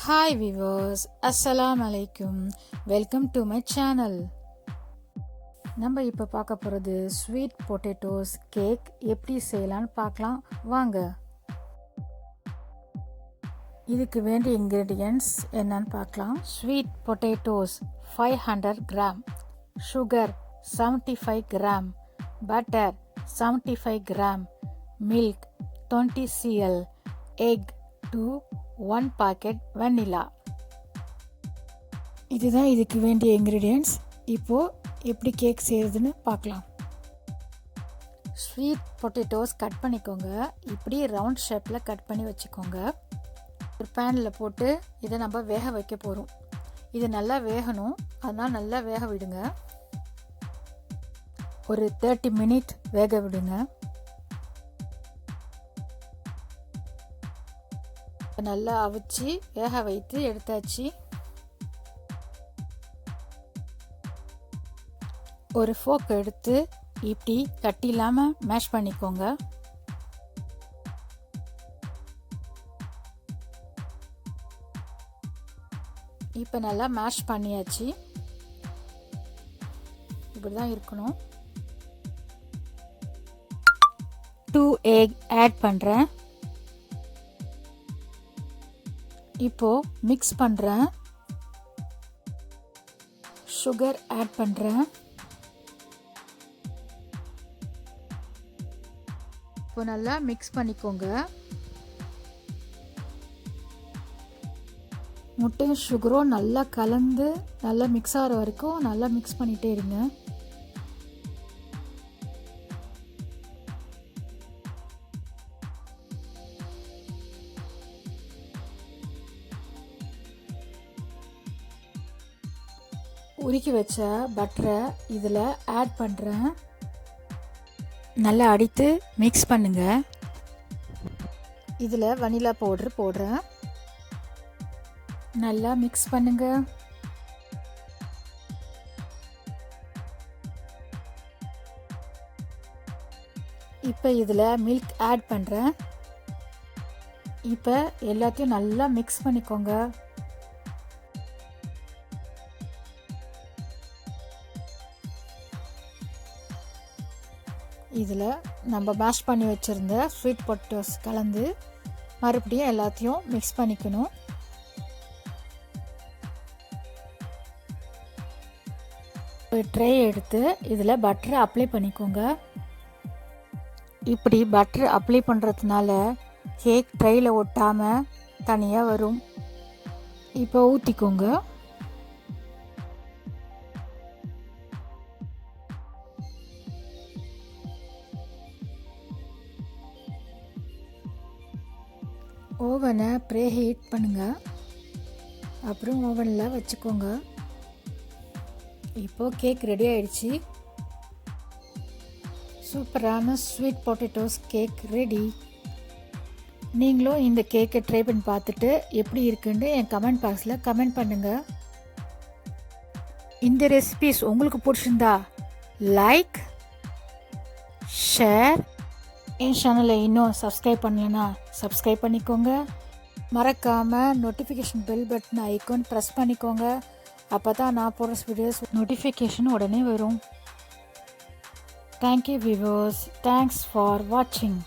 Hi viewers, அஸ்ஸலாமு அலைக்கும். Welcome to my channel. நம்ம இப்போ பார்க்க போகிறது ஸ்வீட் பொட்டேட்டோஸ் கேக் எப்படி செய்யலான்னு பார்க்கலாம் வாங்க. இதுக்கு வேண்டிய இன்க்ரீடியன்ட்ஸ் என்னன்னு பார்க்கலாம். Sweet potatoes 500 gram, sugar 75 gram, butter 75 gram, milk 20 cl, egg 1 packet, vanilla. இதுதான் இதுக்கு வேண்டிய இன்க்ரீடியன்ட்ஸ். இப்போது எப்படி கேக் செய்கிறதுன்னு பார்க்கலாம். ஸ்வீட் பொட்டேட்டோஸ் கட் பண்ணிக்கோங்க. இப்படி ரவுண்ட் ஷேப்பில் கட் பண்ணி வச்சுக்கோங்க. ஒரு பேனில் போட்டு இதை நம்ம வேக வைக்க போகிறோம். இது நல்லா வேகணும், அதனால் நல்லா வேக விடுங்க. ஒரு 30 மினிட் வேக விடுங்க. நல்லா அவிச்சு வேக வைத்து எடுத்தாச்சு. ஒரு ஃபோக் எடுத்து இப்படி கட்டி இல்லாமல் மேஷ் பண்ணிக்கோங்க. இப்போ நல்லா மேஷ் பண்ணியாச்சு. இப்படி தான் இருக்கணும். 2 எக் ஆட் பண்ணுறேன். இப்போ மிக்ஸ் பண்ணுறேன். சுகர் ஆட் பண்ணுறேன். இப்போ நல்லா மிக்ஸ் பண்ணிக்கோங்க. முட்டையும் சுகரும் நல்லா கலந்து நல்லா மிக்ஸ் ஆகிற வரைக்கும் நல்லா மிக்ஸ் பண்ணிகிட்டே இருங்க. உருக்கி வச்ச பட்டரை இதில் ஆட் பண்ணுறேன். நல்லா அடித்து மிக்ஸ் பண்ணுங்க. இதில் வனிலா பவுட்ரு போடுறேன். நல்லா மிக்ஸ் பண்ணுங்க. இப்போ இதில் மில்க் ஆட் பண்ணுறேன். இப்போ எல்லாத்தையும் நல்லா மிக்ஸ் பண்ணிக்கோங்க. இதில் நம்ம மேஷ் பண்ணி வச்சுருந்த ஸ்வீட் பொட்டேட்டோஸ் கலந்து மறுபடியும் எல்லாத்தையும் மிக்ஸ் பண்ணிக்கணும். ஒரு ட்ரே எடுத்து இதில் பட்டரை அப்ளை பண்ணிக்கோங்க. இப்படி பட்டர் அப்ளை பண்ணுறதுனால கேக் ட்ரேயில் ஒட்டாமல் தனியாக வரும். இப்போ ஊற்றிக்கோங்க. ஓவனை ப்ரீ ஹீட் பண்ணுங்கள். அப்புறம் ஓவனில் வச்சுக்கோங்க. இப்போது கேக் ரெடி ஆயிடுச்சு. சூப்பரான ஸ்வீட் பொட்டேட்டோஸ் கேக் ரெடி. நீங்களும் இந்த கேக்கை ட்ரை பண்ணி பார்த்துட்டு எப்படி இருக்குன்னு என் கமெண்ட் பாக்ஸில் கமெண்ட் பண்ணுங்கள். இந்த ரெசிபீஸ் உங்களுக்கு பிடிச்சிருந்தா லைக், ஷேர், என் சேனலை இன்னும் சப்ஸ்கிரைப் பண்ணலைன்னா சப்ஸ்கிரைப் பண்ணிக்கோங்க. மறக்காமல் notification bell button icon press பண்ணிக்கோங்க. அப்போ தான் நான் போடுற வீடியோஸ் நோட்டிஃபிகேஷன் உடனே வரும். Thank you viewers. தேங்க்ஸ் ஃபார் வாட்சிங்.